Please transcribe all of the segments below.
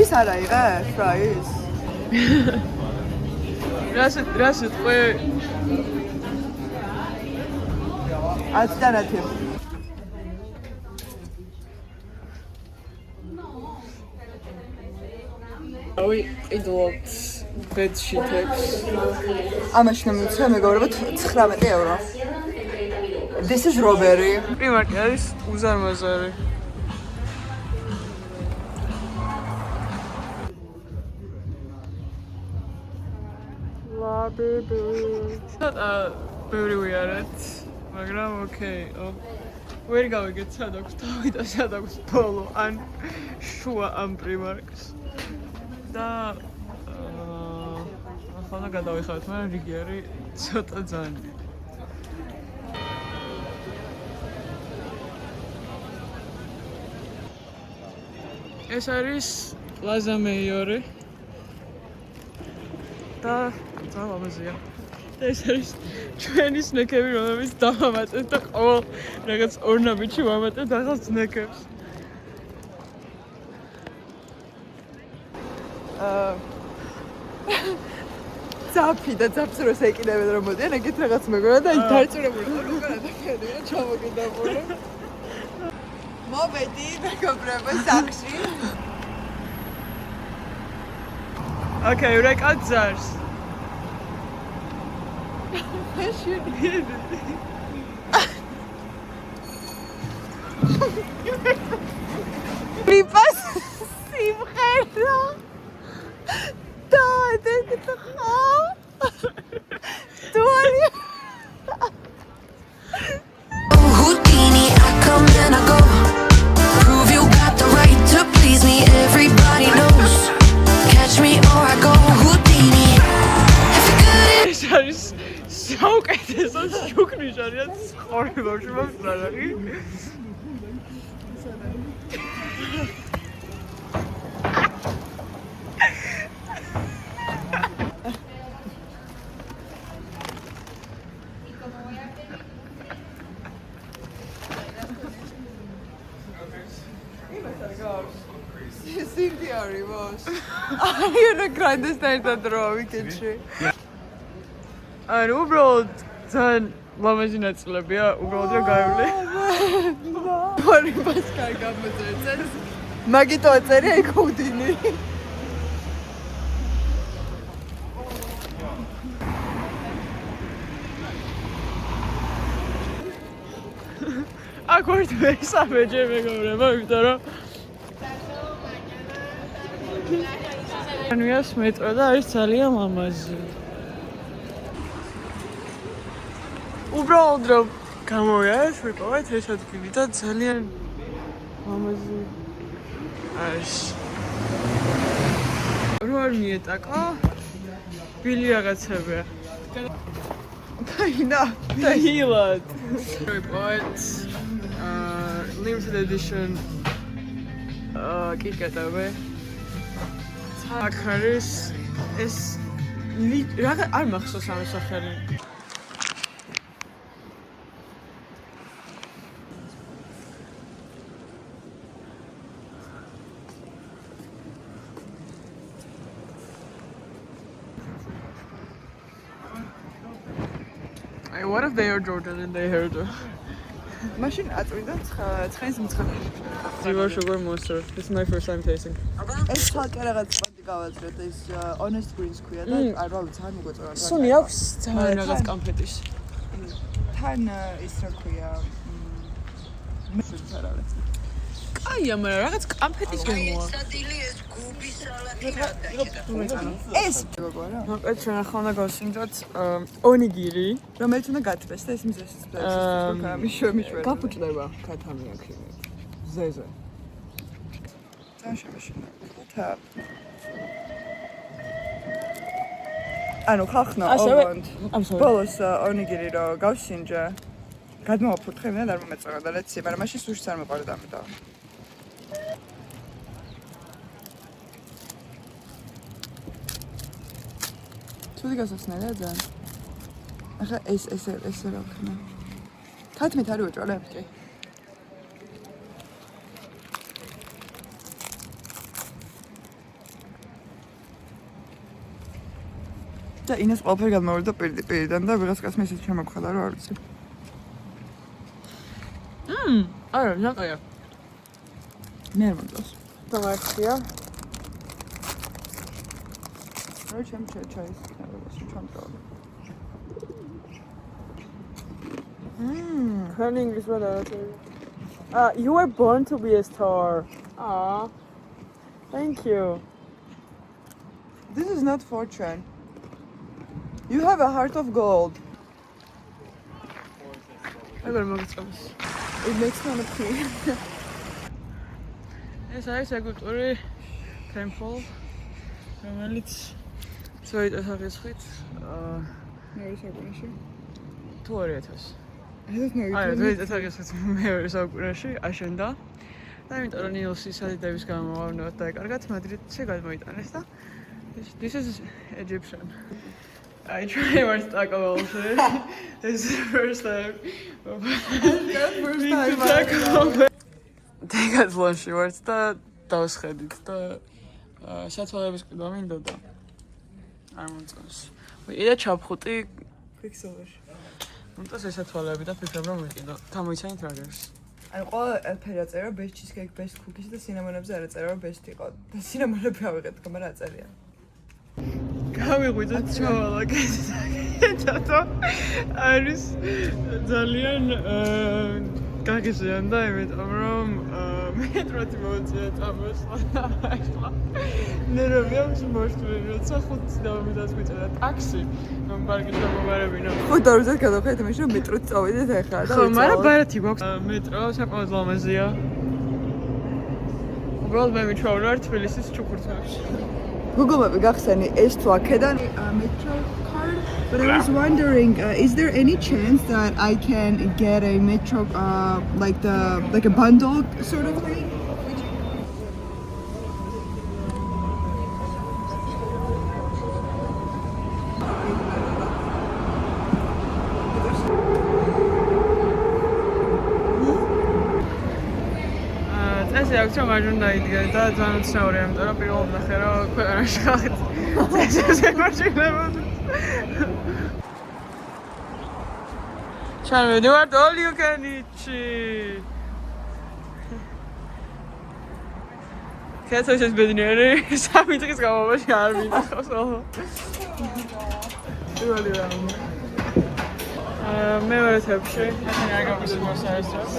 ის არა იღე ფრაის რასეთ ყო 10 ავი ყიდულობთ ბედშიტებს ამაში ნამიცე მეგობრებო 19 евро This is robbery. პრიმარკი არის უზარმაზარი. ლაბები. ცოტა ბევრი ვიარეთ, მაგრამ ოკეი. ვერ გავიგეთ სად აქვს თავი და სად აქვს ბოლო, ან შუა ამ პრიმარკს. და ახლა გადავიხავთ, მაგრამ რიგი არის ცოტა ძალიან დიდი. ეს არის პლაზა მეიორე და ძალამაზია. და ეს არის ჩვენი სნეკები, რომლებიც დავამატეთ და ყოველ რაღაც ორნამენტში ვამატეთ ახალ სნეკებს. ძაფი და ძაფსუროს ეკიდებენ რომ მოდიან, ეგეთ რაღაც მეგონა და ის დარწმუნებული ხარ როგორ ადამიანები რა ჩამოგიდებული. მოვედი მეგობრებო სახში. Okay, რეკად ძარს. Pripas simღერა. და დედხა. დუარი. Houdini, I come and I go. Prove you got the right to please me. Everybody knows. Catch me or I go Houdini. If you couldn't. ეს არის საუკეთესო შუქნიშანი რაც ცხოვრებაში მაქვს რაღაცი. Sintiari was. Are grandest ერთად რო ვიკეთში. ანუ უბრალოდ ძალიან ლამაზი ნაწილებია, უბრალოდ რა გაივლე. ორი პასკარ გამოწერეს. მაგიტო აწერია იქ Houdini. აკორდ მესამე ჯერ მეგობრებო, იმიტომ რომ ანუიას მეტრო და არის ძალიან ლამაზი. უბრალოდ რომ გამოვიარეთ, ვიპოვეთ ეს ადგილი და ძალიან ლამაზი არის. რო არ მიეტაკო, ბილი რაღაცებია. დაინა. დაილად. ვიპოვეთ limited edition კიკეტები. აქ არის ეს რაღაც არ მახსოვს ამ სახელი. What if they are Jordan and they heard her? მაშინ აწვიდა ცხენის მცხენა. Zero sugar monster. This is my first time tasting. ეს ხალხი რაღაც სპონდი გავაძლევთ ეს honest greens ქვია და არ ვიცი ძალიან მოგეწონა. სუნი აქვს ძალიან რაღაც კამფეტის. თან ის რა ქვია? მესუც არ არის. კაია, მაგრამ რაღაც კამფეტის გემოა. ეს გოგონა მოკლედ ჩვენ ახლა უნდა გავსინჯოთ ონიგირი. რომელიც უნდა გათბეს და ეს მზეს მიშვება გაფუჭდება ქათამი აქ იმე. ზეზე. წაშემაშინა ხოთა ანუ ხახნა ოვონდ ბოლოს ონიგირი რო გავსინჯა გადმოვაფუთხე მე და არ მომეწონა და ლეცი მაგრამ მაშინ სუშიც არ მეყარდა ამიტომ ცუდი გასახსნელია ძალიან ახლა ეს რა ხნა ქათმით არის უჭვალებ კი და ინეს ყველაფერი გადმოვიდა პირდან და ვიღაც კაცმა ისეთ შემოგხვდა რომ არ ვიცი. არა, ნაყია. მე არ მომწონს. ტომატია. რა ჩაის ჩამწვა. Her English what you were born to be a star. Ah. Thank you. This is not fortune. You have a heart of gold. როგორ მოგწონს? It makes me want to pee. ეს არის ეგვიპტური temple, რომელიც ძველი სახისხით მეორე საუკუნეში. თუ 2000. ეს არა, ძველი სახისხით მეორე საუკუნეში აშენდა. და იმიტომ რომ ნილოსის სადიდების გამო ავნოთ და ეკარგათ მადრიდში გადმოიტანეს და this is Egyptian. I try to talk about it. This is the first time. Დეკათლონში ვართ და დავსხედით და სათვალების ყიდვა მინდოდა. არ მომწონს. ვიყიდა ჩაფხუტი quicksilver-ში. მომწონს ეს სათვალები და ფიქრობ რომ ვიყიდო. გამოიცანით რა გერს. ანუ ყველა ფერი აწერა best cheesecake, best cookies და სინამონებზე არ აწერა რომ best იყო. და სინამონები ავიღეთ, მაგრამ არ აწერია. გავიღვიძეთ ჩავალაკეთ და არის ძალიან გაგიზიან და იმიტომ რომ მეტროთი მოვიწია წამოსვლა ახლა ნერვები აქვს მოშთული როცა 5 დავამიდას ვიწერა ტაქსი პარკში გამოვარებინა 5 დოლარზე გადავხედეთ იმაში რომ მეტროც წავედით ახლა და ხო მაგრამ ბარათი გვაქვს მეტრო საკმაოდ ლამაზია უბრალოდ მე მიცვალე ვარ თბილისის ჩუქურთმებში Google-ები გახსენი ეს თუ აქედან metro card but I was wondering is there any chance that I can get a metro like a bundle sort of thing წესი აქვს რომ არ უნდა იდგე და ძალიან უცნაური ამიტომ რომ პირველად ნახე რომ ქვეყანაში ხალხით წესებს ემორჩილებოდნენ ჩან ვიდივართ all you can eat-ში კაცოს ეს ბედნიერი 3 დღის განმავლობაში არ მინახავს ხოლმე პირველი რაუნდი მეორე ეთაპში ახლა არ გავისმოს არასდროს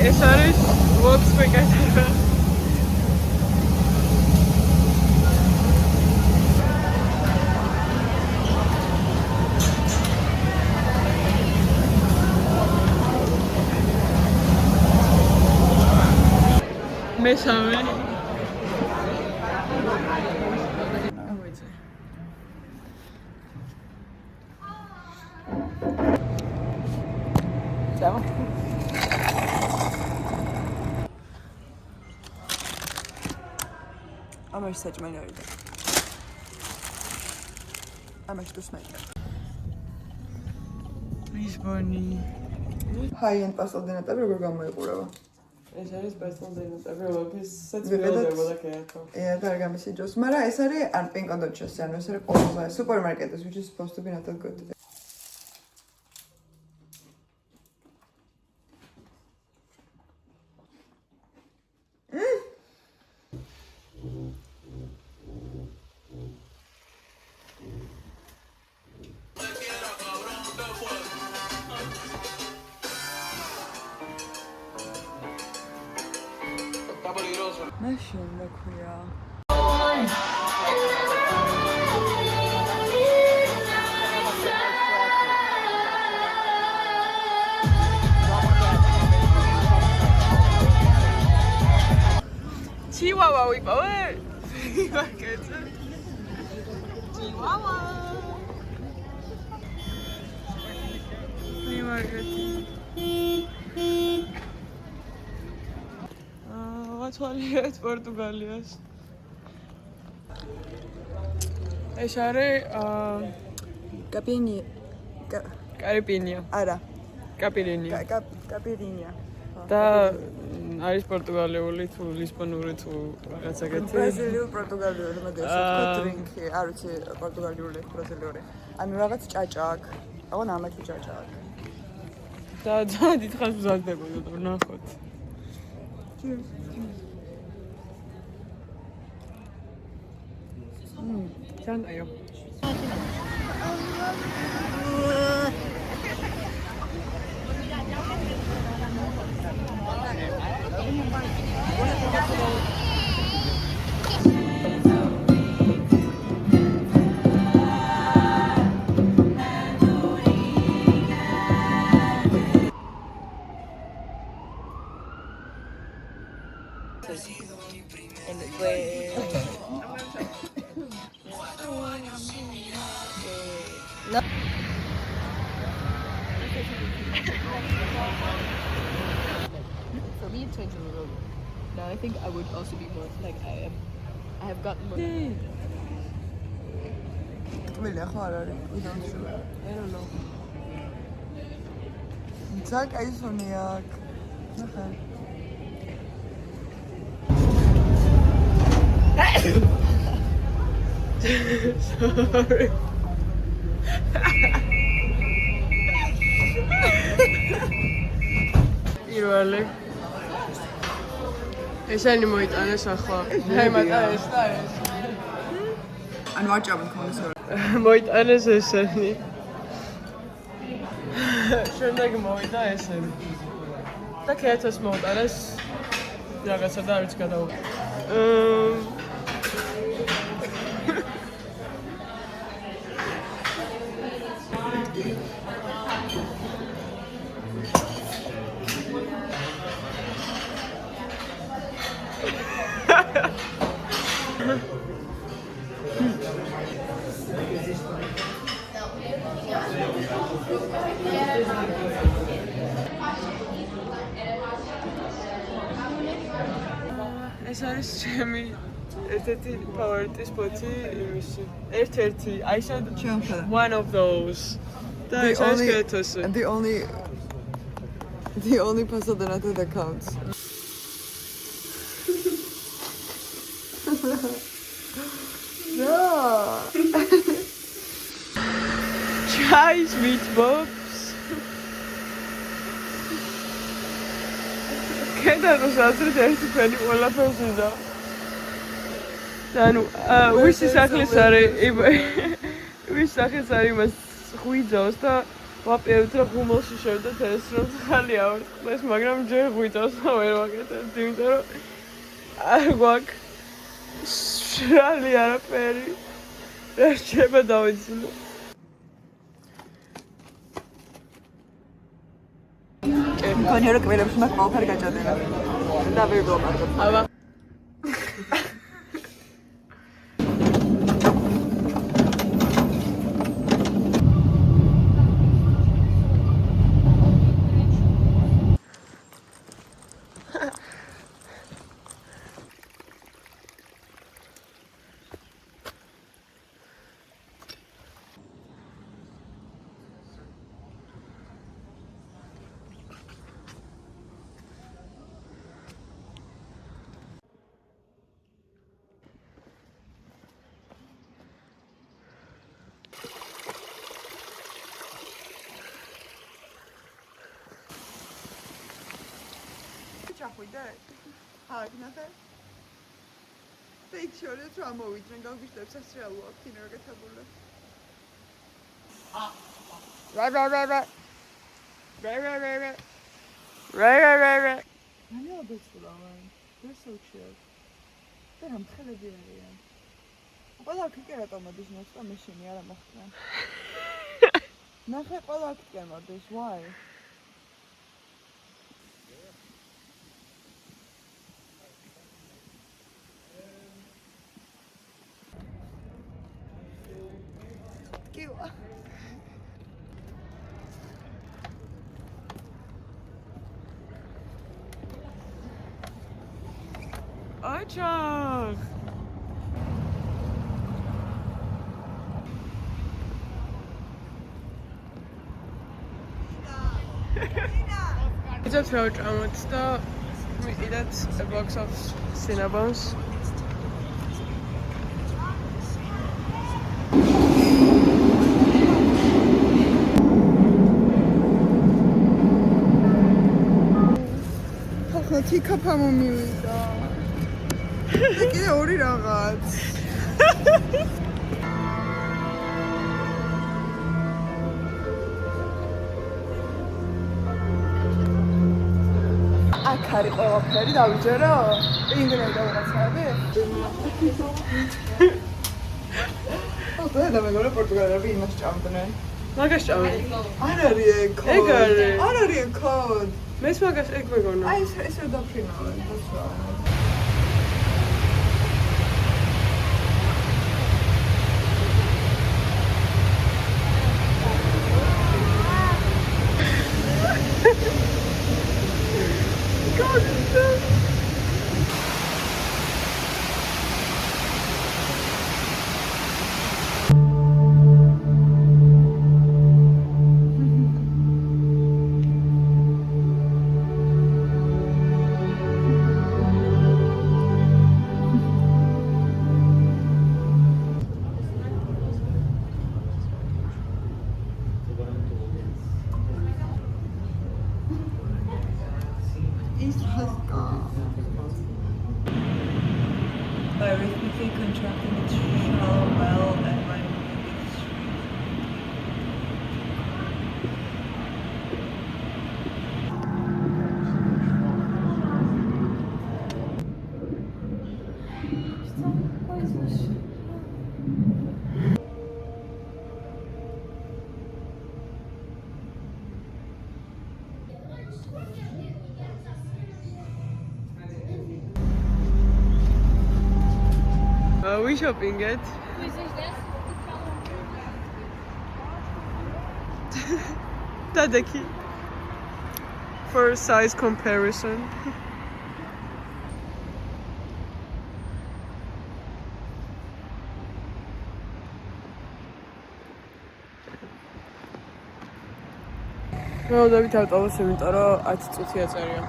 ეს არის vlogs მეკეთება მესამე ამაში საჭმელი არის და ამაში დოსმელი ლისბონი high-end პასტელდენატები როგორ გამოიყურება? ეს არის პასტელდენატები, რომლებსაც ველოდებოდა კეათო. Yeah, და არ გამისიჯოს. მაგრამ ეს არის ან პინკოდოჩესი, ანუ ეს არის ყველაზე სუპერმარკეტის, which is supposed to be not that good. მაშინ რა ქვია? ჩივავა ვიპოვე? მარკეტზე. ჩივავა. მარკეტი. ვაცვალეთ პორტუგალიას. ეს არის კაიპირინია. არა. კაიპირინია. კაიპირინია. და არის პორტუგალიური თუ ლისბონური თუ რაღაც ეგეთი. ბრაზილიური, პორტუგალიური, მაგას თქვა დრინკი, არ ვიცი პორტუგალიური, ბრაზილიური. ანუ რაღაც ჭაჭა აქვს. აღონ ამათი ჭაჭა აქვს. და ძალიან დიდხანს მზადდებოდა და ნახოთ. Canım. For me, it's changing a little bit. Now, I think I would also be more like I am. I have gotten more. Really, how are you? We don't sure. I don't know. Zack, I just want to Sorry. პირველი ესენი მოიტანეს ახლა. აი მაგას და ეს. ანუ ვაჭამთ ხონდეს რა. მოიტანეს ესენი. შემდეგ მოვიდა ესენი. და კეთოს მოუტანეს რაღაცა და არც გადაუ. ეს არის ჩემი ერთ-ერთი ფავორიტი სპოტი იმისი. ერთ-ერთი, I said one of those. და ეს არის კეთოსი. The only pasteldenate that counts. No. Chai sweet box. კედანოს აზრით ერთი ფენი ყველაფერს იდა. და ანუ ვისი სახლის არის ვისი სახლის არის იმას ღვიძავს და ვაპირებთ რომ ღუმელში შევდეთ ეს რომ ხალი ავერწყდეს, მაგრამ ჯერ ღვიძავს და ვერ ვაკეთებთ, იმიტომ რომ არ გვაქვს შრალი არაფერი. რა შეიძლება დავიცილო. მგონია რომ კბილებში მაქვს ყველაფერი გაჭადენა. და ვერ გვამარჯობ. აბა. ჩახვიდე? აქ ნახე. და იქ შორით რომ ამოვიდნენ, გავგიშდებ სასრიალოა, კინო გაკეთებული. მანელა ბეცულავენ. They're so cute. და რამხელები არიან. ყველა აქ კი რატომ მოდის მოსვლა მეშინი არა მოხდა. ნახე ყველა აქ მოდის, why? Kiva. Oczach! It's a it's the we eat a box of Cinnabons. ახლა თიკაფა მომივიდა. და კიდე ორი რაღაც. აქ არის ყველაფერი, დავიჯერო? ინგრედი და რაღაცები? და მეგონა პორტუგალები იმას ჭამდნენ. მაგას ჭამენ. არ არის ეგ კოდ. ეგ არის. არ არის ეგ კოდ. მეს მაგას ეგ მეგონა. აი ეს რა დაფრინავენ, დაცვა. By rhythmically contracting its shallow well and winding its We shopping it. Tadeki. For size comparison. No, David, I was saying, 10 წუთი აწერია.